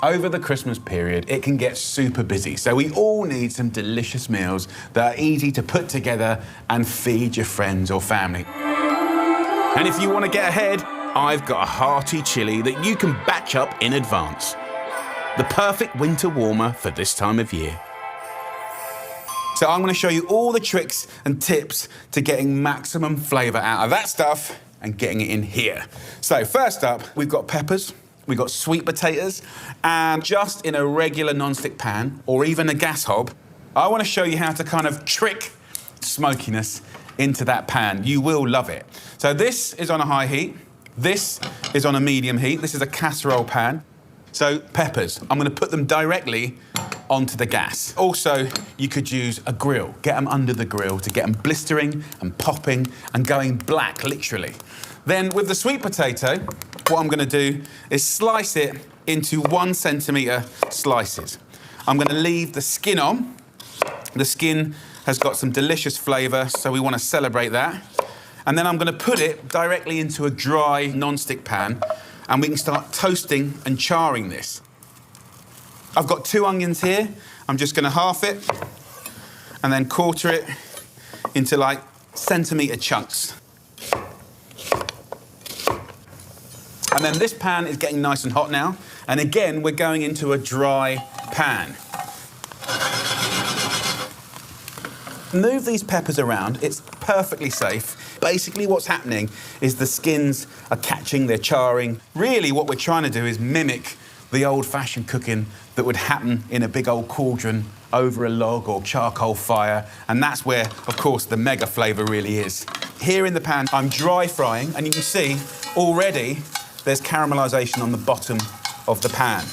Over the Christmas period, it can get super busy, so we all need some delicious meals that are easy to put together and feed your friends or family. And if you want to get ahead, I've got a hearty chili that you can batch up in advance. The perfect winter warmer for this time of year. So I'm going to show you all the tricks and tips to getting maximum flavour out of that stuff and getting it in here. So first up, we've got peppers. We've got sweet potatoes, and just in a regular non-stick pan, or even a gas hob, I want to show you how to kind of trick smokiness into that pan. You will love it. So this is on a high heat. This is on a medium heat. This is a casserole pan. So peppers, I'm going to put them directly onto the gas. Also, you could use a grill. Get them under the grill to get them blistering and popping and going black, literally. Then with the sweet potato, what I'm going to do is slice it into 1 centimetre slices. I'm going to leave the skin on. The skin has got some delicious flavour, so we want to celebrate that. And then I'm going to put it directly into a dry non-stick pan, and we can start toasting and charring this. I've got 2 onions here. I'm just going to half it and then quarter it into like centimetre chunks. And then this pan is getting nice and hot now. And again, we're going into a dry pan. Move these peppers around. It's perfectly safe. Basically what's happening is the skins are catching, they're charring. Really what we're trying to do is mimic the old-fashioned cooking that would happen in a big old cauldron over a log or charcoal fire. And that's where, of course, the mega flavour really is. Here in the pan, I'm dry frying, and you can see already there's caramelisation on the bottom of the pan.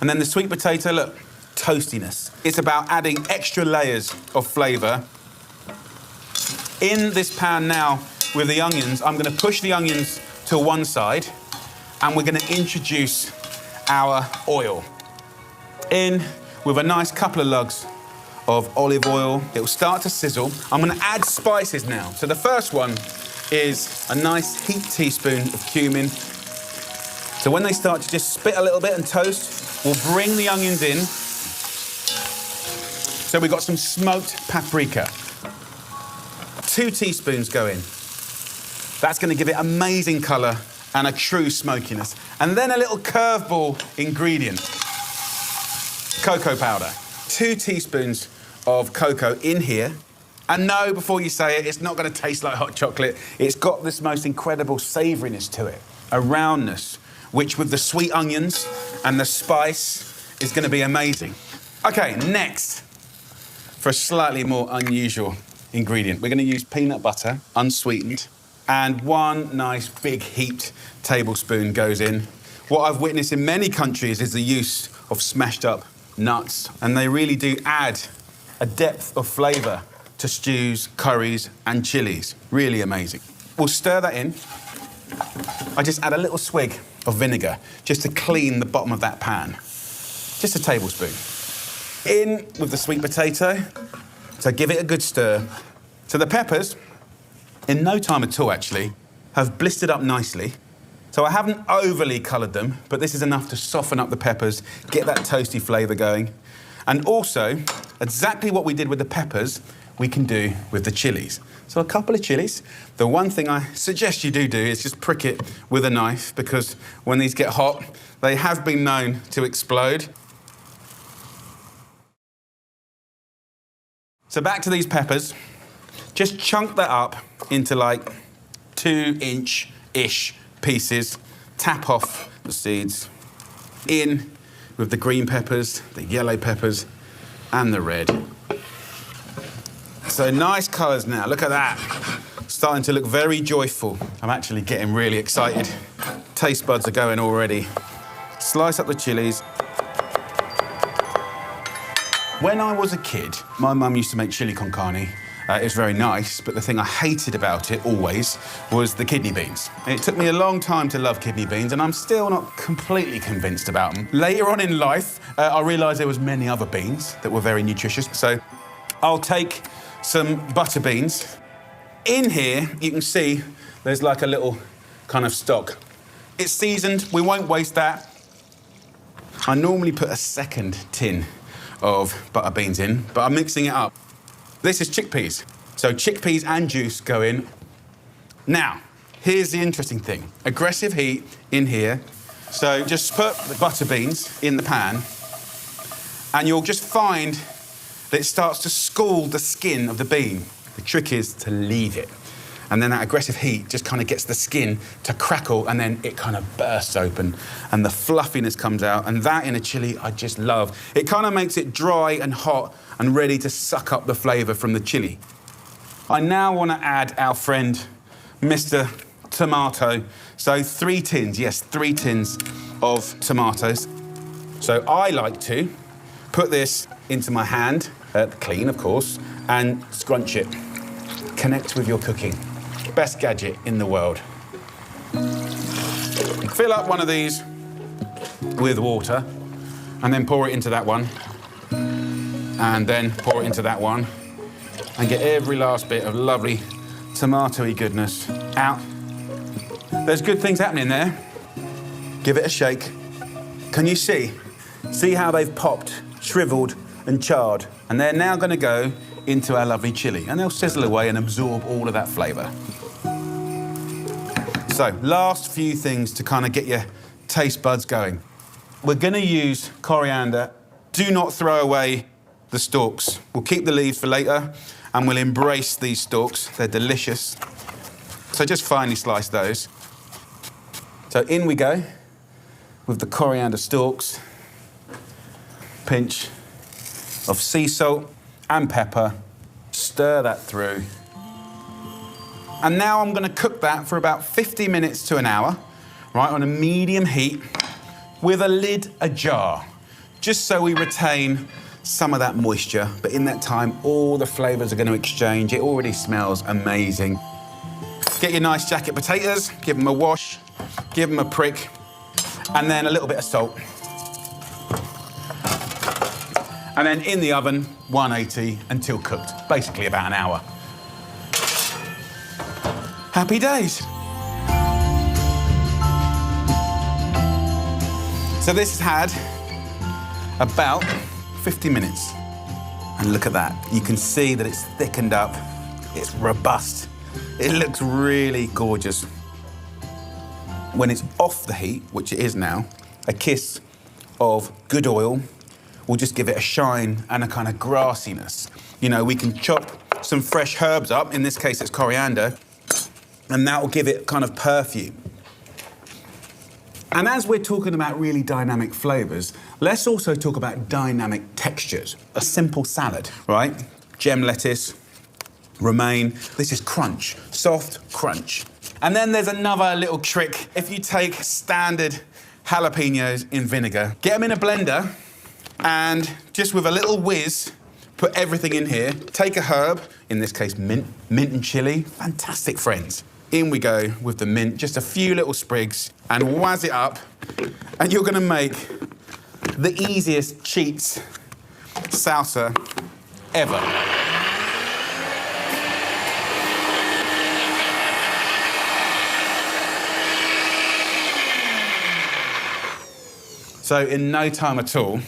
And then the sweet potato, look, toastiness. It's about adding extra layers of flavour. In this pan now with the onions, I'm going to push the onions to one side, and we're going to introduce our oil. In with a nice couple of lugs of olive oil. It will start to sizzle. I'm going to add spices now. So the first one is a nice heaped teaspoon of cumin. So when they start to just spit a little bit and toast, we'll bring the onions in. So we've got some smoked paprika. 2 teaspoons go in. That's going to give it amazing colour and a true smokiness. And then a little curveball ingredient. Cocoa powder. 2 teaspoons of cocoa in here. And no, before you say it, it's not going to taste like hot chocolate. It's got this most incredible savouriness to it. A roundness, which with the sweet onions and the spice is going to be amazing. Okay, next, for a slightly more unusual ingredient, we're going to use peanut butter, unsweetened, and 1 nice big heaped tablespoon goes in. What I've witnessed in many countries is the use of smashed up nuts, and they really do add a depth of flavour to stews, curries, and chilies. Really amazing. We'll stir that in. I just add a little swig of vinegar just to clean the bottom of that pan. Just a tablespoon. In with the sweet potato. So give it a good stir. So the peppers, in no time at all actually, have blistered up nicely. So I haven't overly coloured them, but this is enough to soften up the peppers, get that toasty flavour going. And also, exactly what we did with the peppers, we can do with the chilies. So a couple of chilies. The one thing I suggest you do is just prick it with a knife, because when these get hot, they have been known to explode. So back to these peppers. Just chunk that up into like 2-inch-ish pieces. Tap off the seeds. In with the green peppers, the yellow peppers, and the red. So nice colours now, look at that. Starting to look very joyful. I'm actually getting really excited. Taste buds are going already. Slice up the chilies. When I was a kid, my mum used to make chili con carne. It was very nice, but the thing I hated about it always was the kidney beans. It took me a long time to love kidney beans, and I'm still not completely convinced about them. Later on in life, I realised there was many other beans that were very nutritious. So I'll take some butter beans. In here, you can see there's like a little kind of stock. It's seasoned, we won't waste that. I normally put a second tin of butter beans in, but I'm mixing it up. This is chickpeas. So chickpeas and juice go in. Now, here's the interesting thing. Aggressive heat in here. So just put the butter beans in the pan and you'll just find that it starts to scald the skin of the bean. The trick is to leave it. And then that aggressive heat just kind of gets the skin to crackle and then it kind of bursts open and the fluffiness comes out. And that in a chili, I just love. It kind of makes it dry and hot and ready to suck up the flavour from the chili. I now want to add our friend, Mr. Tomato. So 3 tins, yes, 3 tins of tomatoes. So I like to put this into my hand, clean of course, and scrunch it. Connect with your cooking. Best gadget in the world. Fill up one of these with water and then pour it into that one and then pour it into that one and get every last bit of lovely tomatoey goodness out. There's good things happening there. Give it a shake. Can you see? See how they've popped, shriveled and charred? And they're now going to go into our lovely chili and they'll sizzle away and absorb all of that flavour. So, last few things to kind of get your taste buds going. We're going to use coriander. Do not throw away the stalks. We'll keep the leaves for later and we'll embrace these stalks. They're delicious. So just finely slice those. So in we go with the coriander stalks. Pinch of sea salt and pepper. Stir that through. And now I'm going to cook that for about 50 minutes to an hour, right, on a medium heat with a lid ajar, just so we retain some of that moisture. But in that time, all the flavours are going to exchange. It already smells amazing. Get your nice jacket potatoes, give them a wash, give them a prick, and then a little bit of salt. And then in the oven, 180 until cooked, basically about an hour. Happy days. So this has had about 50 minutes. And look at that. You can see that it's thickened up. It's robust. It looks really gorgeous. When it's off the heat, which it is now, a kiss of good oil will just give it a shine and a kind of grassiness. You know, we can chop some fresh herbs up. In this case, it's coriander. And that will give it kind of perfume. And as we're talking about really dynamic flavours, let's also talk about dynamic textures. A simple salad, right? Gem lettuce, romaine. This is crunch, soft crunch. And then there's another little trick. If you take standard jalapenos in vinegar, get them in a blender, and just with a little whiz, put everything in here. Take a herb, in this case mint and chilli. Fantastic, friends. In we go with the mint, just a few little sprigs, and wazz it up, and you're gonna make the easiest cheats salsa ever. So in no time at all,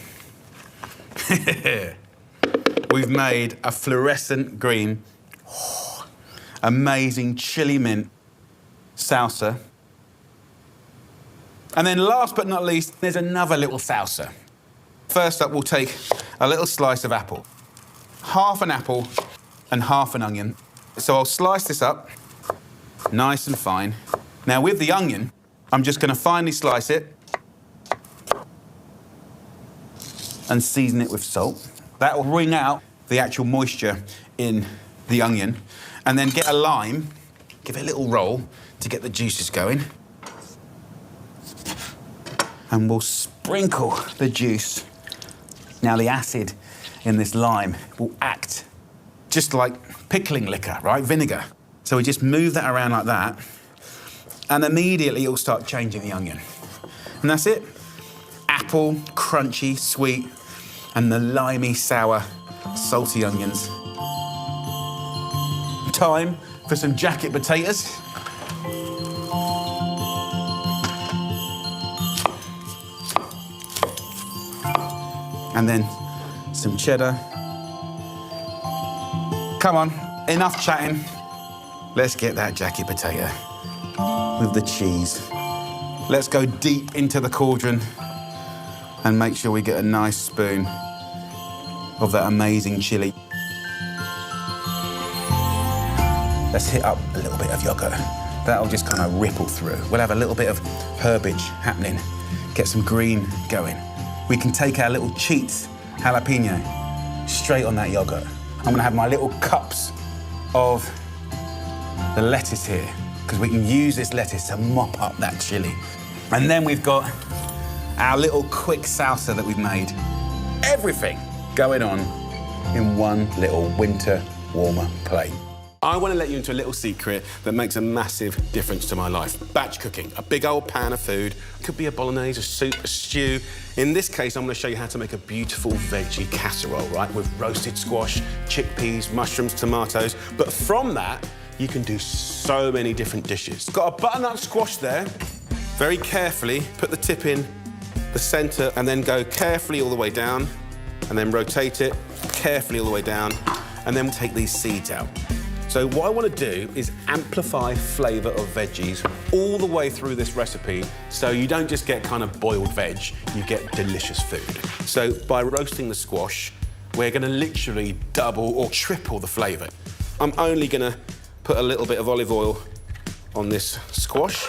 we've made a fluorescent green, amazing chili mint salsa. And then last but not least, there's another little salsa. First up, we'll take a little slice of apple. Half an apple and half an onion. So I'll slice this up, nice and fine. Now with the onion, I'm just gonna finely slice it and season it with salt. That will wring out the actual moisture in the onion. And then get a lime, give it a little roll to get the juices going. And we'll sprinkle the juice. Now the acid in this lime will act just like pickling liquor, right? Vinegar. So we just move that around like that, and immediately it'll start changing the onion. And that's it. Apple, crunchy, sweet, and the limey, sour, salty onions. Time for some jacket potatoes. And then some cheddar. Come on, enough chatting. Let's get that jacket potato with the cheese. Let's go deep into the cauldron and make sure we get a nice spoon of that amazing chilli. Let's hit up a little bit of yogurt. That'll just kind of ripple through. We'll have a little bit of herbage happening. Get some green going. We can take our little cheats jalapeno straight on that yogurt. I'm gonna have my little cups of the lettuce here, because we can use this lettuce to mop up that chili. And then we've got our little quick salsa that we've made. Everything going on in one little winter warmer plate. I want to let you into a little secret that makes a massive difference to my life. Batch cooking, a big old pan of food. Could be a bolognese, a soup, a stew. In this case, I'm going to show you how to make a beautiful veggie casserole, right? With roasted squash, chickpeas, mushrooms, tomatoes. But from that, you can do so many different dishes. Got a butternut squash there. Very carefully, put the tip in the center and then go carefully all the way down and then rotate it carefully all the way down and then take these seeds out. So what I want to do is amplify flavour of veggies all the way through this recipe, so you don't just get kind of boiled veg, you get delicious food. So by roasting the squash, we're going to literally double or triple the flavour. I'm only going to put a little bit of olive oil on this squash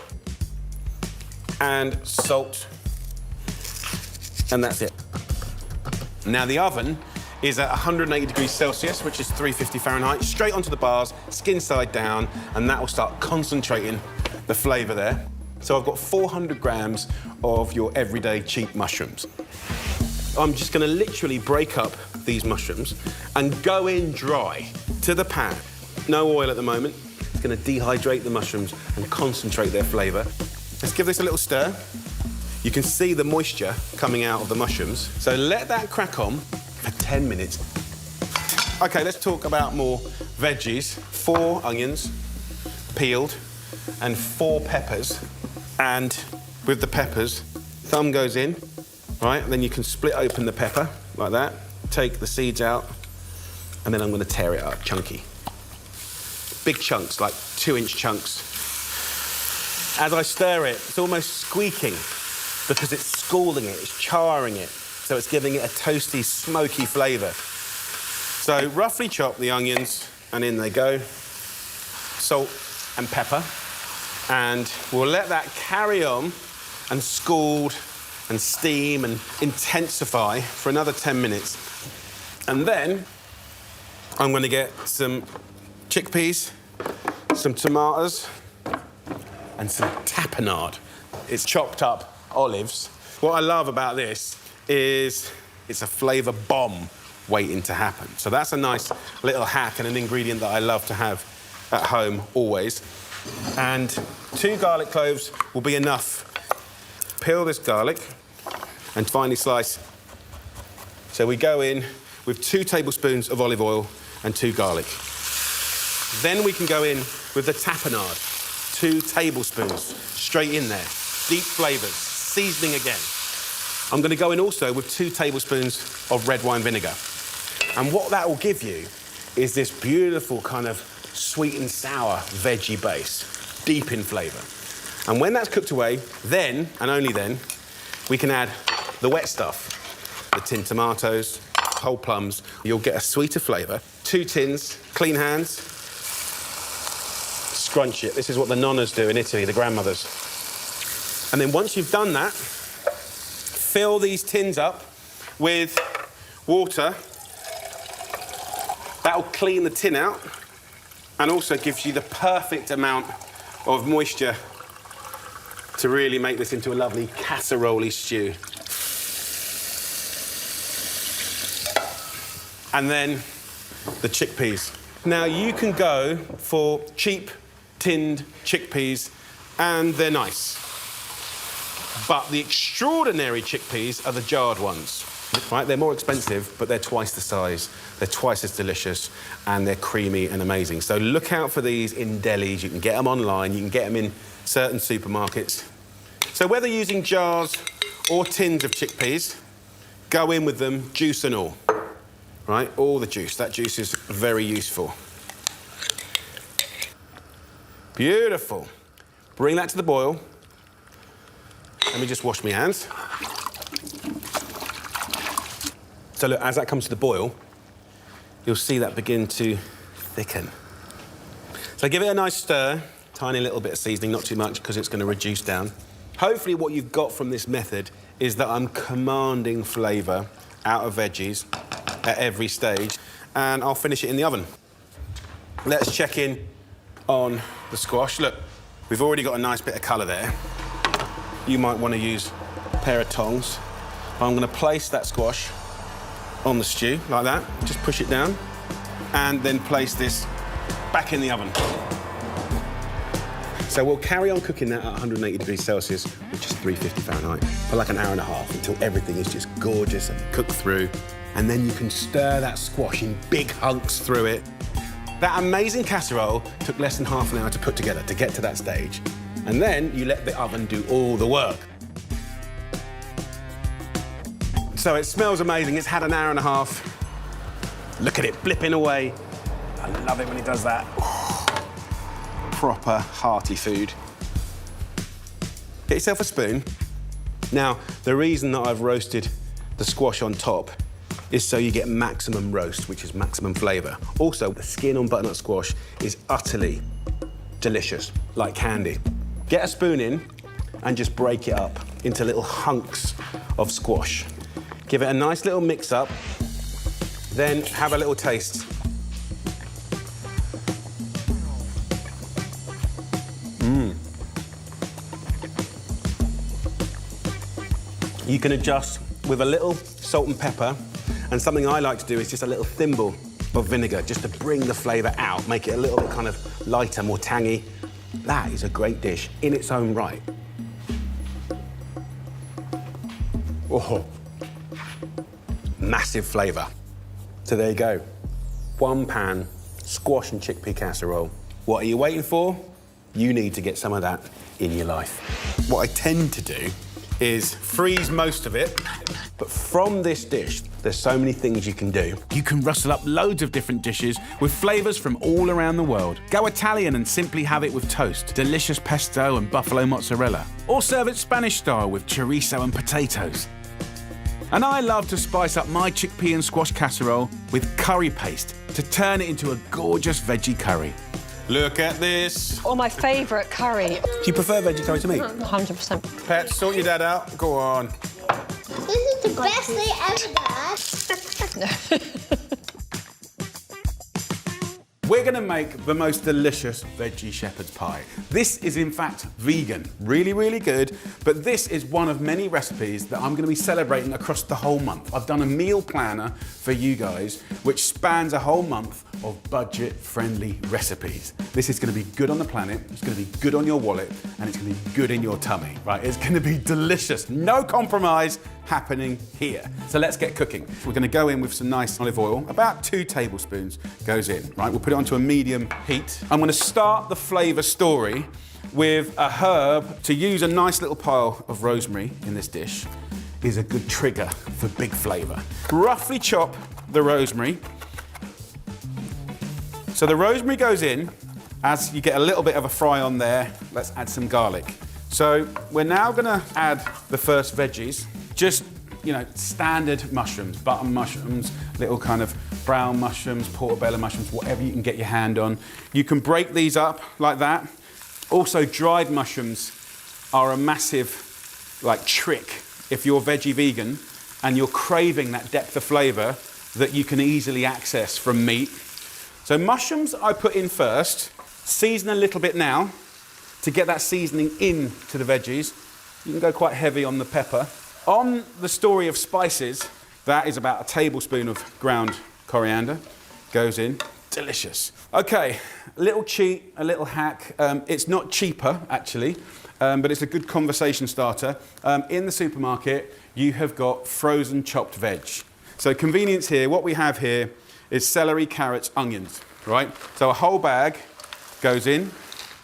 and salt, and that's it. Now the oven is at 180 degrees Celsius, which is 350 Fahrenheit, straight onto the bars, skin side down, and that will start concentrating the flavour there. So I've got 400 grams of your everyday cheap mushrooms. I'm just gonna literally break up these mushrooms and go in dry to the pan. No oil at the moment. It's gonna dehydrate the mushrooms and concentrate their flavour. Let's give this a little stir. You can see the moisture coming out of the mushrooms. So let that crack on for 10 minutes. Okay, let's talk about more veggies. 4 onions, peeled, and 4 peppers. And with the peppers, thumb goes in, right? Then you can split open the pepper like that, take the seeds out, and then I'm gonna tear it up chunky. Big chunks, like 2-inch chunks. As I stir it, it's almost squeaking because it's scalding it, it's charring it. So it's giving it a toasty, smoky flavour. So roughly chop the onions, and in they go. Salt and pepper. And we'll let that carry on and scald and steam and intensify for another 10 minutes. And then I'm going to get some chickpeas, some tomatoes, and some tapenade. It's chopped up olives. What I love about this is it's a flavour bomb waiting to happen. So that's a nice little hack and an ingredient that I love to have at home always. And 2 garlic cloves will be enough. Peel this garlic and finely slice. So we go in with 2 tablespoons of olive oil and 2 garlic. Then we can go in with the tapenade, 2 tablespoons, straight in there. Deep flavours, seasoning again. I'm going to go in also with 2 tablespoons of red wine vinegar. And what that will give you is this beautiful kind of sweet and sour veggie base, deep in flavour. And when that's cooked away, then, and only then, we can add the wet stuff, the tinned tomatoes, whole plums. You'll get a sweeter flavour. 2 tins, clean hands, scrunch it. This is what the nonnas do in Italy, the grandmothers. And then once you've done that, fill these tins up with water. That'll clean the tin out and also gives you the perfect amount of moisture to really make this into a lovely casserole stew. And then the chickpeas. Now you can go for cheap tinned chickpeas and they're nice. But the extraordinary chickpeas are the jarred ones, right? They're more expensive, but they're twice the size. They're twice as delicious, and they're creamy and amazing. So look out for these in delis. You can get them online. You can get them in certain supermarkets. So whether using jars or tins of chickpeas, go in with them, juice and all. Right, all the juice. That juice is very useful. Beautiful. Bring that to the boil. Let me just wash my hands. So look, as that comes to the boil, you'll see that begin to thicken. So give it a nice stir, tiny little bit of seasoning, not too much, because it's going to reduce down. Hopefully what you've got from this method is that I'm commanding flavour out of veggies at every stage, and I'll finish it in the oven. Let's check in on the squash. Look, we've already got a nice bit of colour there. You might want to use a pair of tongs. I'm going to place that squash on the stew, like that. Just push it down, and then place this back in the oven. So we'll carry on cooking that at 180 degrees Celsius, which is 350 Fahrenheit, for like an hour and a half until everything is just gorgeous and cooked through. And then you can stir that squash in big hunks through it. That amazing casserole took less than half an hour to put together to get to that stage. And then you let the oven do all the work. So it smells amazing. It's had an hour and a half. Look at it blipping away. I love it when it does that. Proper hearty food. Get yourself a spoon. Now, the reason that I've roasted the squash on top is so you get maximum roast, which is maximum flavour. Also, the skin on butternut squash is utterly delicious, like candy. Get a spoon in and just break it up into little hunks of squash. Give it a nice little mix up, then have a little taste. You can adjust with a little salt and pepper, and something I like to do is just a little thimble of vinegar, just to bring the flavour out, make it a little bit kind of lighter, more tangy. That is a great dish in its own right. Oh, massive flavour. So there you go. One pan squash and chickpea casserole. What are you waiting for? You need to get some of that in your life. What I tend to do is freeze most of it, but from this dish, there's so many things you can do. You can rustle up loads of different dishes with flavours from all around the world. Go Italian and simply have it with toast, delicious pesto and buffalo mozzarella. Or serve it Spanish style with chorizo and potatoes. And I love to spice up my chickpea and squash casserole with curry paste to turn it into a gorgeous veggie curry. Look at this. Or my favourite curry. Do you prefer veggie curry to me? 100%. Pet, sort your dad out. Go on. This is the best thing ever, Dad. We're going to make the most delicious veggie shepherd's pie. This is in fact vegan, really, really good, but this is one of many recipes that I'm going to be celebrating across the whole month. I've done a meal planner for you guys, which spans a whole month of budget-friendly recipes. This is going to be good on the planet, it's going to be good on your wallet, and it's going to be good in your tummy, right? It's going to be delicious. No compromise happening here. So let's get cooking. We're going to go in with some nice olive oil. About 2 tablespoons goes in, right? We'll put it onto a medium heat. I'm going to start the flavour story with a herb. To use a nice little pile of rosemary in this dish is a good trigger for big flavour. Roughly chop the rosemary. So the rosemary goes in. As you get a little bit of a fry on there, let's add some garlic. So we're now going to add the first veggies. Just, you know, standard mushrooms, button mushrooms, little kind of brown mushrooms, portobello mushrooms, whatever you can get your hand on. You can break these up like that. Also, dried mushrooms are a massive, like, trick if you're veggie vegan and you're craving that depth of flavour that you can easily access from meat. So mushrooms I put in first, season a little bit now to get that seasoning into the veggies. You can go quite heavy on the pepper. On the story of spices, that is about a tablespoon of ground coriander goes in. Delicious. Okay, a little cheat, a little hack. It's not cheaper, actually, but it's a good conversation starter. In the supermarket, you have got frozen chopped veg. So convenience here, what we have here is celery, carrots, onions, right? So a whole bag goes in.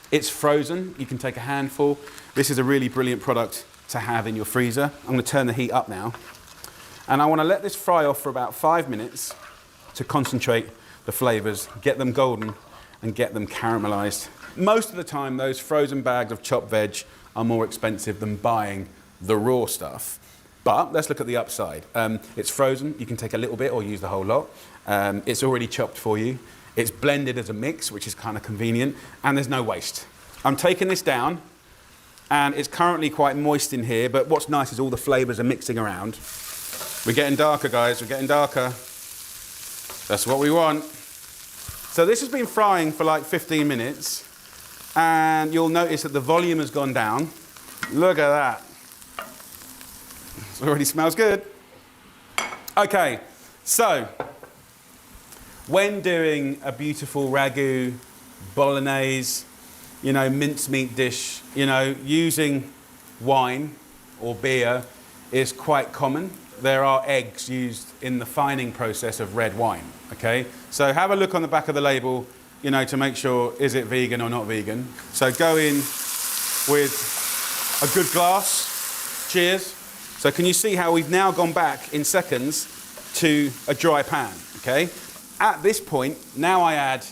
It's frozen. You can take a handful. This is a really brilliant product to have in your freezer. I'm going to turn the heat up now. And I want to let this fry off for about 5 minutes to concentrate the flavors, get them golden and get them caramelized. Most of the time, those frozen bags of chopped veg are more expensive than buying the raw stuff. But let's look at the upside. It's frozen, you can take a little bit or use the whole lot. It's already chopped for you. It's blended as a mix, which is kind of convenient, and there's no waste. I'm taking this down, and it's currently quite moist in here, but what's nice is all the flavors are mixing around. We're getting darker, guys, we're getting darker. That's what we want. So this has been frying for like 15 minutes, and you'll notice that the volume has gone down. Look at that. It already smells good. Okay, so when doing a beautiful ragu, bolognese, mincemeat dish, using wine or beer is quite common. There are eggs used in the fining process of red wine, okay? So have a look on the back of the label, to make sure, is it vegan or not vegan? So go in with a good glass. Cheers. So can you see how we've now gone back in seconds to a dry pan, okay? At this point, now I add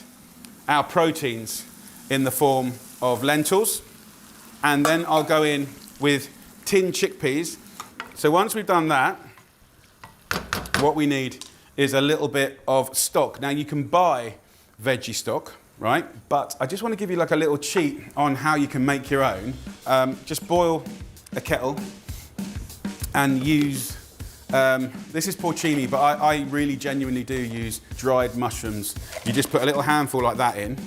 our proteins in the form of lentils, and then I'll go in with tinned chickpeas. So once we've done that, what we need is a little bit of stock. Now you can buy veggie stock, right? But I just want to give you like a little cheat on how you can make your own. Just boil a kettle and use, this is porcini, but I really genuinely do use dried mushrooms. You just put a little handful like that in,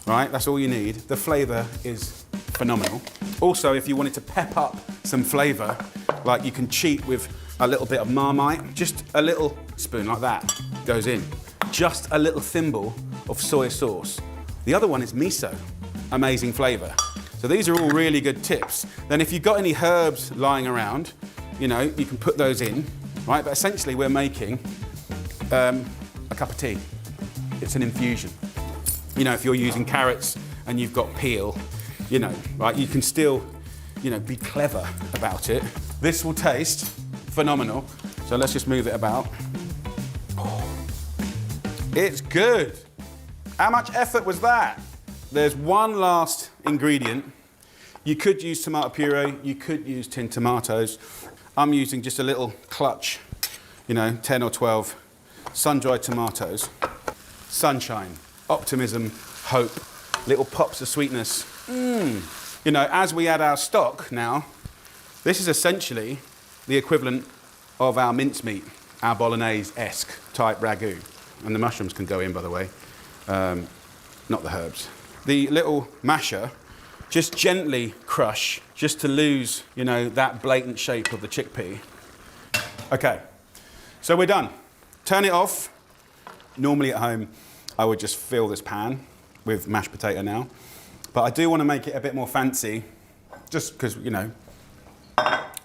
right? That's all you need. The flavour is phenomenal. Also, if you wanted to pep up some flavour, like you can cheat with a little bit of Marmite, just a little spoon like that goes in. Just a little thimble of soy sauce. The other one is miso, amazing flavour. So these are all really good tips. Then if you've got any herbs lying around, you can put those in, right? But essentially we're making a cup of tea. It's an infusion. If you're using carrots and you've got peel, right, you can still, be clever about it. This will taste phenomenal. So let's just move it about. Oh, it's good. How much effort was that? There's one last ingredient. You could use tomato puree, you could use tinned tomatoes. I'm using just a little clutch, 10 or 12 sun-dried tomatoes. Sunshine, optimism, hope, little pops of sweetness. As we add our stock now, this is essentially the equivalent of our mincemeat, our bolognese-esque type ragu. And the mushrooms can go in, by the way, not the herbs. The little masher, just gently crush, just to lose, that blatant shape of the chickpea. Okay, so we're done. Turn it off. Normally at home, I would just fill this pan with mashed potato now. But I do want to make it a bit more fancy, just because,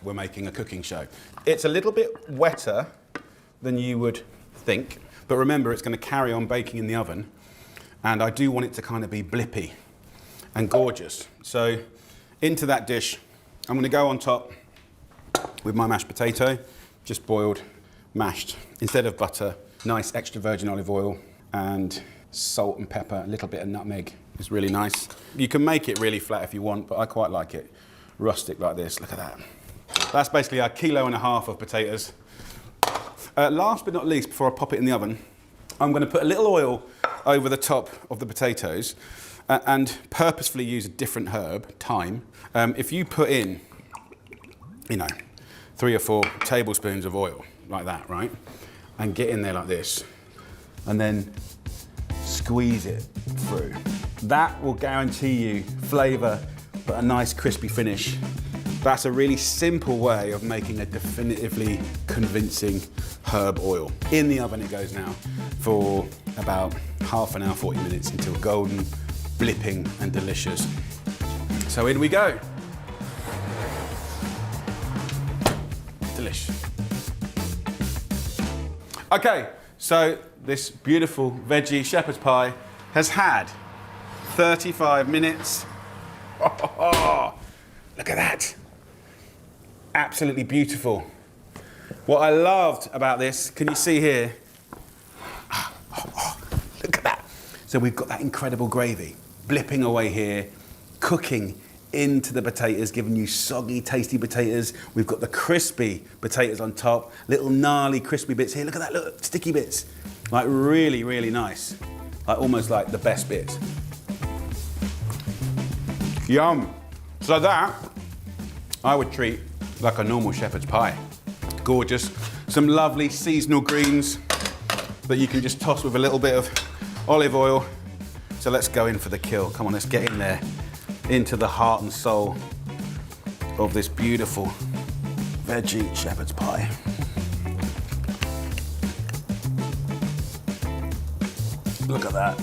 we're making a cooking show. It's a little bit wetter than you would think, but remember, it's going to carry on baking in the oven, and I do want it to kind of be blippy and gorgeous. So into that dish, I'm going to go on top with my mashed potato, just boiled, mashed. Instead of butter, nice extra virgin olive oil and salt and pepper, a little bit of nutmeg is really nice. You can make it really flat if you want, but I quite like it rustic like this. Look at that. That's basically a 1.5 kilos of potatoes. Last but not least, before I pop it in the oven, I'm going to put a little oil over the top of the potatoes and purposefully use a different herb, thyme. If you put in, 3 or 4 tablespoons of oil, like that, right? And get in there like this, and then squeeze it through. That will guarantee you flavour, but a nice crispy finish. That's a really simple way of making a definitively convincing herb oil. In the oven it goes now for about half an hour, 40 minutes until golden, blipping and delicious. So in we go. Delish. Okay, so this beautiful veggie shepherd's pie has had 35 minutes. Oh, look at that. Absolutely beautiful. What I loved about this, can you see here? Look at that. So we've got that incredible gravy blipping away here, cooking into the potatoes, giving you soggy, tasty potatoes. We've got the crispy potatoes on top, little gnarly, crispy bits here. Look at that, look, sticky bits. Like really, really nice. Like almost like the best bits. Yum. So that, I would treat like a normal shepherd's pie. Gorgeous. Some lovely seasonal greens that you can just toss with a little bit of olive oil. So let's go in for the kill. Come on, let's get in there, into the heart and soul of this beautiful veggie shepherd's pie. Look at that.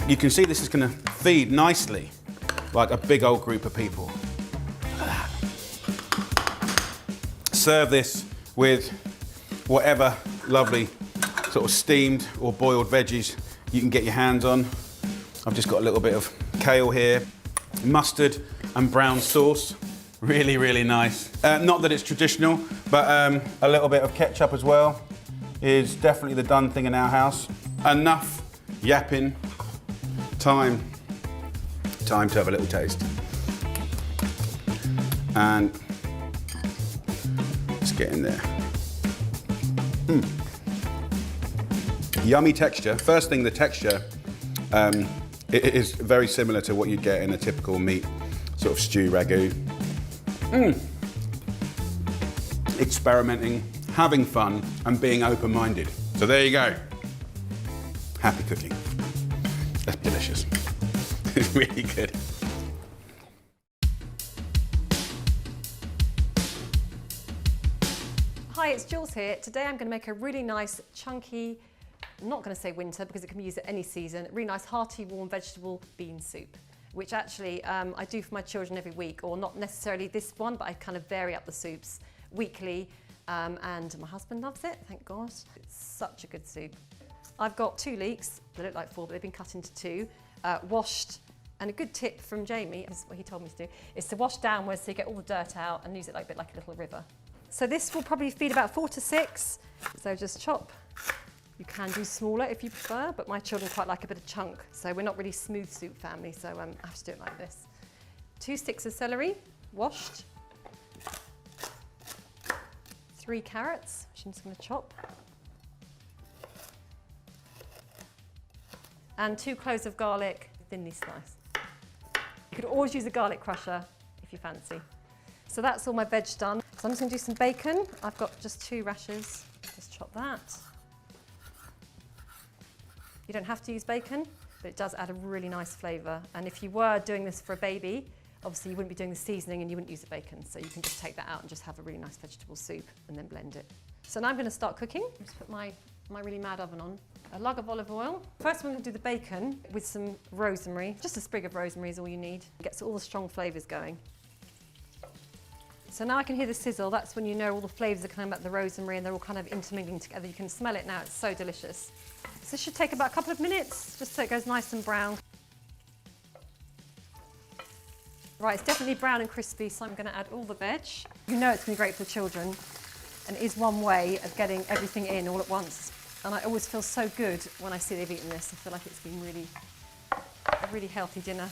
You can see this is gonna feed nicely like a big old group of people. Look at that. Serve this with whatever lovely sort of steamed or boiled veggies you can get your hands on. I've just got a little bit of kale here, mustard and brown sauce. Really, really nice. Not that it's traditional, but a little bit of ketchup as well is definitely the done thing in our house. Enough yapping. Time to have a little taste. And let's get in there. Yummy texture. First thing, the texture, it is very similar to what you'd get in a typical meat sort of stew ragu. Experimenting, having fun, and being open-minded. So there you go. Happy cooking. That's delicious. It's really good. Hi, it's Jules here. Today I'm going to make a really nice, chunky, I'm not going to say winter because it can be used at any season, really nice, hearty, warm vegetable bean soup, which actually I do for my children every week, or not necessarily this one, but I kind of vary up the soups weekly, and my husband loves it, thank God. It's such a good soup. I've got 2 leeks, they look like 4, but they've been cut into 2, washed, and a good tip from Jamie, this is what he told me to do, is to wash downwards so you get all the dirt out and use it like a bit like a little river. So this will probably feed about 4 to 6, so just chop. You can do smaller if you prefer, but my children quite like a bit of chunk, so we're not really smooth soup family, so I have to do it like this. 2 sticks of celery, washed. 3 carrots, which I'm just going to chop. And 2 cloves of garlic, thinly sliced. You could always use a garlic crusher if you fancy. So that's all my veg done. So I'm just going to do some bacon. I've got just 2 rashers. Just chop that. You don't have to use bacon, but it does add a really nice flavour. And if you were doing this for a baby, obviously you wouldn't be doing the seasoning and you wouldn't use the bacon. So you can just take that out and just have a really nice vegetable soup and then blend it. So now I'm going to start cooking. Just put my really mad oven on. A lug of olive oil. First I'm going to do the bacon with some rosemary. Just a sprig of rosemary is all you need. It gets all the strong flavours going. So now I can hear the sizzle. That's when you know all the flavours are coming out of the rosemary and they're all kind of intermingling together. You can smell it now, it's so delicious. So this should take about a couple of minutes, just so it goes nice and brown. Right, it's definitely brown and crispy, so I'm going to add all the veg. You know it's going to be great for children, and it is one way of getting everything in all at once. And I always feel so good when I see they've eaten this. I feel like it's been a really healthy dinner.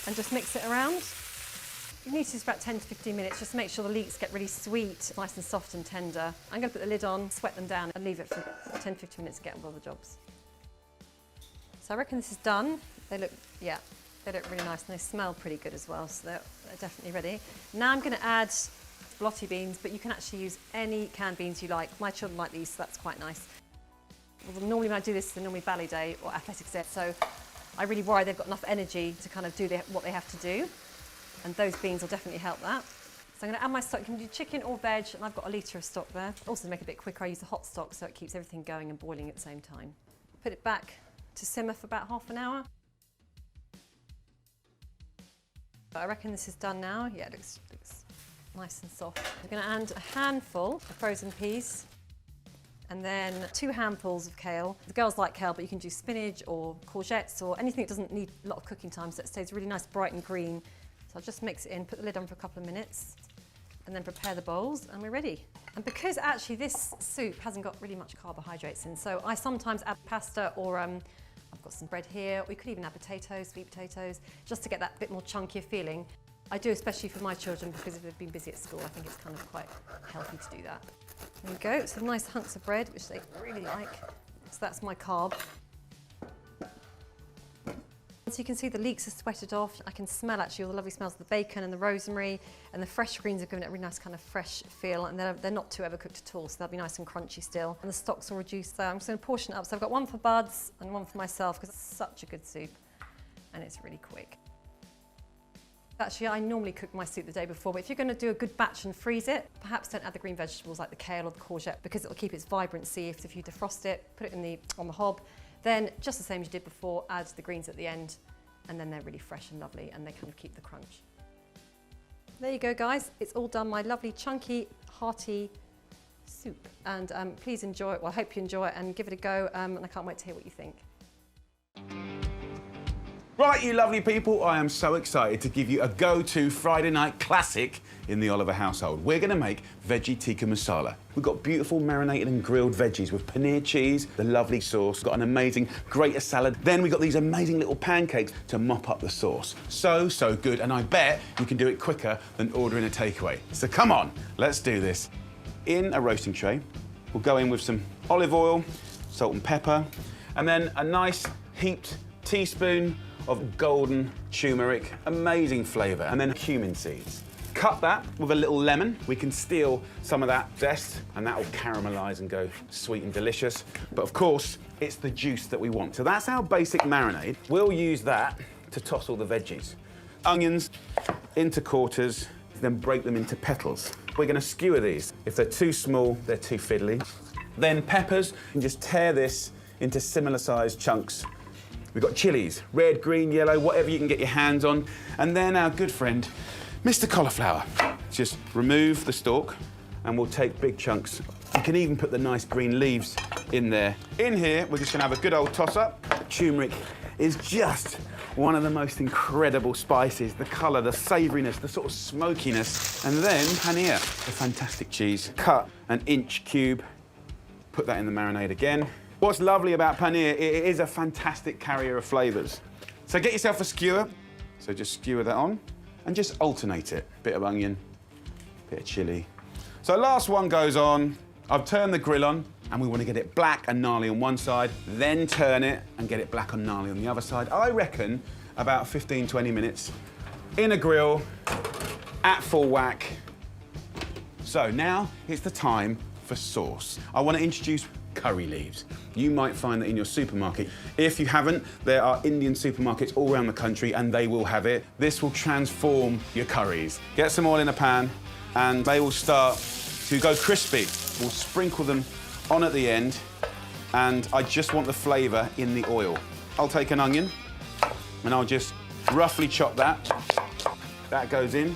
And just mix it around. You need to use about 10 to 15 minutes, just to make sure the leeks get really sweet, nice and soft and tender. I'm going to put the lid on, sweat them down, and leave it for 10 to 15 minutes to get on with all the jobs. So I reckon this is done. They look really nice, and they smell pretty good as well, so they're definitely ready. Now I'm going to add blotty beans, but you can actually use any canned beans you like. My children like these, so that's quite nice. Well, normally when I do this, it's normally Bally Day or athletics day, so I really worry they've got enough energy to kind of do what they have to do. And those beans will definitely help that. So I'm going to add my stock. You can do chicken or veg, and I've got a litre of stock there. Also, to make it a bit quicker, I use the hot stock so it keeps everything going and boiling at the same time. Put it back to simmer for about half an hour. I reckon this is done now. Yeah, it looks nice and soft. I'm going to add a handful of frozen peas and then 2 handfuls of kale. The girls like kale, but you can do spinach or courgettes or anything that doesn't need a lot of cooking time, so it stays really nice, bright and green. So I'll just mix it in, put the lid on for a couple of minutes, and then prepare the bowls, and we're ready. And because actually this soup hasn't got really much carbohydrates in, so I sometimes add pasta or I've got some bread here. We could even add potatoes, sweet potatoes, just to get that bit more chunkier feeling. I do especially for my children because if they've been busy at school, I think it's kind of quite healthy to do that. There you go, some nice hunks of bread, which they really like. So that's my carb. So you can see the leeks are sweated off. I can smell actually all the lovely smells of the bacon and the rosemary, and the fresh greens are giving it a really nice kind of fresh feel, and they're not too overcooked at all, so they'll be nice and crunchy still. And the stock's all reduced there. I'm just going to portion it up. So I've got one for Buds and one for myself because it's such a good soup and it's really quick. Actually, I normally cook my soup the day before, but if you're going to do a good batch and freeze it, perhaps don't add the green vegetables like the kale or the courgette because it'll keep its vibrancy. If you defrost it, put it on the hob, then just the same as you did before, add the greens at the end, and then they're really fresh and lovely and they kind of keep the crunch. There you go, guys. It's all done, my lovely chunky, hearty soup. And please enjoy it. Well, I hope you enjoy it and give it a go, and I can't wait to hear what you think. Right, you lovely people, I am so excited to give you a go-to Friday night classic in the Oliver household. We're going to make veggie tikka masala. We've got beautiful marinated and grilled veggies with paneer cheese, the lovely sauce, we've got an amazing grater salad. Then we've got these amazing little pancakes to mop up the sauce. So, so good, and I bet you can do it quicker than ordering a takeaway. So come on, let's do this. In a roasting tray, we'll go in with some olive oil, salt and pepper, and then a nice heaped teaspoon of golden turmeric, amazing flavour, and then cumin seeds. Cut that with a little lemon. We can steal some of that zest and that will caramelise and go sweet and delicious. But of course, it's the juice that we want. So that's our basic marinade. We'll use that to toss all the veggies. Onions into quarters, then break them into petals. We're going to skewer these. If they're too small, they're too fiddly. Then peppers, and just tear this into similar sized chunks. We've got chilies, red, green, yellow, whatever you can get your hands on. And then our good friend, Mr. Cauliflower. Just remove the stalk and we'll take big chunks. You can even put the nice green leaves in there. In here, we're just gonna have a good old toss up. Turmeric is just one of the most incredible spices. The colour, the savouriness, the sort of smokiness. And then paneer, the fantastic cheese. Cut an inch cube, put that in the marinade again. What's lovely about paneer, it is a fantastic carrier of flavours. So get yourself a skewer. So just skewer that on and just alternate it. Bit of onion, bit of chilli. So last one goes on. I've turned the grill on and we want to get it black and gnarly on one side, then turn it and get it black and gnarly on the other side. I reckon about 15, 20 minutes in a grill at full whack. So now it's the time for sauce. I want to introduce curry leaves. You might find that in your supermarket. If you haven't, there are Indian supermarkets all around the country and they will have it. This will transform your curries. Get some oil in a pan and they will start to go crispy. We'll sprinkle them on at the end and I just want the flavour in the oil. I'll take an onion and I'll just roughly chop that. That goes in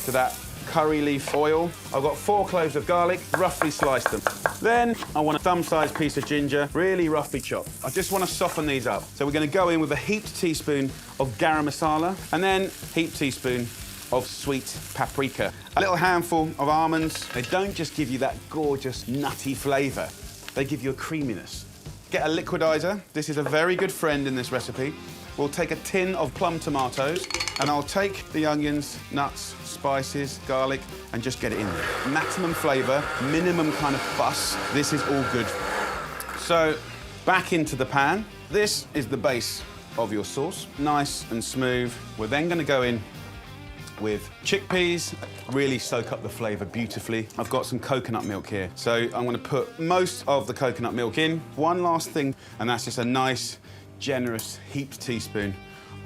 to that curry leaf oil. I've got 4 cloves of garlic, roughly sliced them. Then I want a thumb-sized piece of ginger, really roughly chopped. I just want to soften these up. So we're going to go in with a heaped teaspoon of garam masala and then heaped teaspoon of sweet paprika. A little handful of almonds. They don't just give you that gorgeous nutty flavour, they give you a creaminess. Get a liquidizer. This is a very good friend in this recipe. We'll take a tin of plum tomatoes and I'll take the onions, nuts, spices, garlic and just get it in there. Maximum flavour, minimum kind of fuss. This is all good. So back into the pan. This is the base of your sauce. Nice and smooth. We're then going to go in with chickpeas, really soak up the flavour beautifully. I've got some coconut milk here. So I'm going to put most of the coconut milk in. One last thing, and that's just a nice, generous heaped teaspoon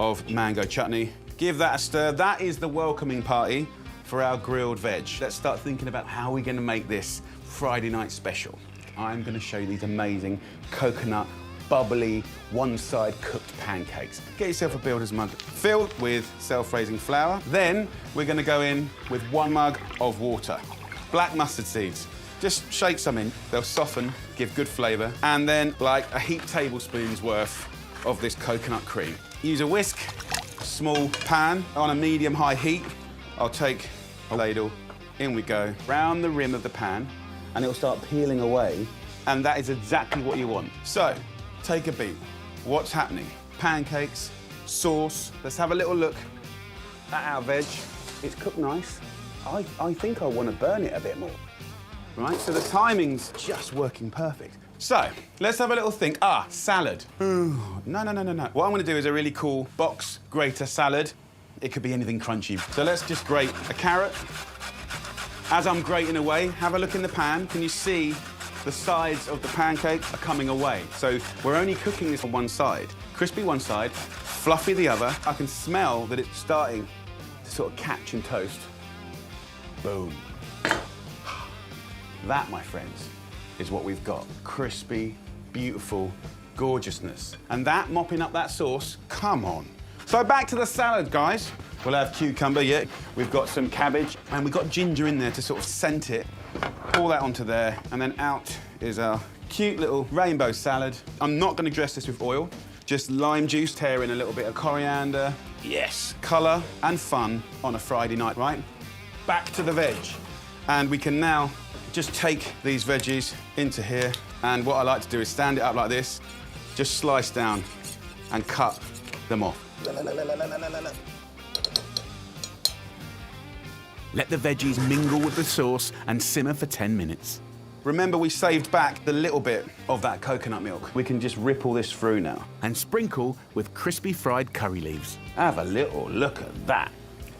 of mango chutney. Give that a stir. That is the welcoming party for our grilled veg. Let's start thinking about how we're going to make this Friday night special. I'm going to show you these amazing coconut, bubbly, one-side cooked pancakes. Get yourself a builder's mug filled with self-raising flour. Then we're going to go in with 1 mug of water. Black mustard seeds. Just shake some in. They'll soften, give good flavour. And then like a heaped tablespoon's worth of this coconut cream. Use a whisk, a small pan on a medium-high heat. I'll take a ladle, in we go. Round the rim of the pan, and it'll start peeling away. And that is exactly what you want. So, take a beat. What's happening? Pancakes, sauce. Let's have a little look at our veg. It's cooked nice. I think I want to burn it a bit more. Right, so the timing's just working perfect. So, let's have a little think. Salad. Ooh, no. What I'm gonna do is a really cool box grater salad. It could be anything crunchy. So let's just grate a carrot. As I'm grating away, have a look in the pan. Can you see the sides of the pancake are coming away? So we're only cooking this on one side. Crispy one side, fluffy the other. I can smell that it's starting to sort of catch and toast. Boom. That, my friends, is what we've got. Crispy, beautiful gorgeousness. And that, mopping up that sauce, come on. So back to the salad, guys. We'll have cucumber, yeah. We've got some cabbage, and we've got ginger in there to sort of scent it. Pour that onto there, and then out is our cute little rainbow salad. I'm not gonna dress this with oil, just lime juice, tear in a little bit of coriander. Yes, colour and fun on a Friday night, right? Back to the veg. And we can now just take these veggies into here, and what I like to do is stand it up like this, just slice down and cut them off. Let the veggies mingle with the sauce and simmer for 10 minutes. Remember, we saved back the little bit of that coconut milk. We can just ripple this through now. And sprinkle with crispy fried curry leaves. Have a little look at that.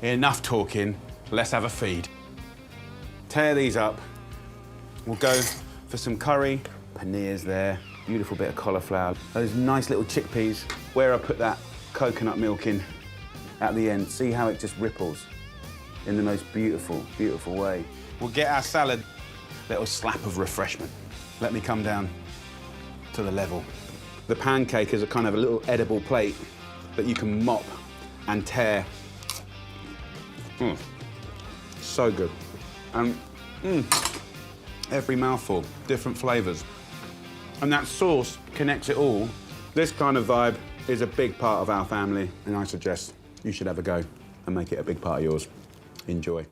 Enough talking, let's have a feed. Tear these up. We'll go for some curry. Paneer's there, beautiful bit of cauliflower. Those nice little chickpeas. Where I put that coconut milk in at the end. See how it just ripples in the most beautiful, beautiful way. We'll get our salad, little slap of refreshment. Let me come down to the level. The pancake is a kind of a little edible plate that you can mop and tear. So good. And every mouthful, different flavors. And that sauce connects it all. This kind of vibe is a big part of our family, and I suggest you should have a go and make it a big part of yours. Enjoy.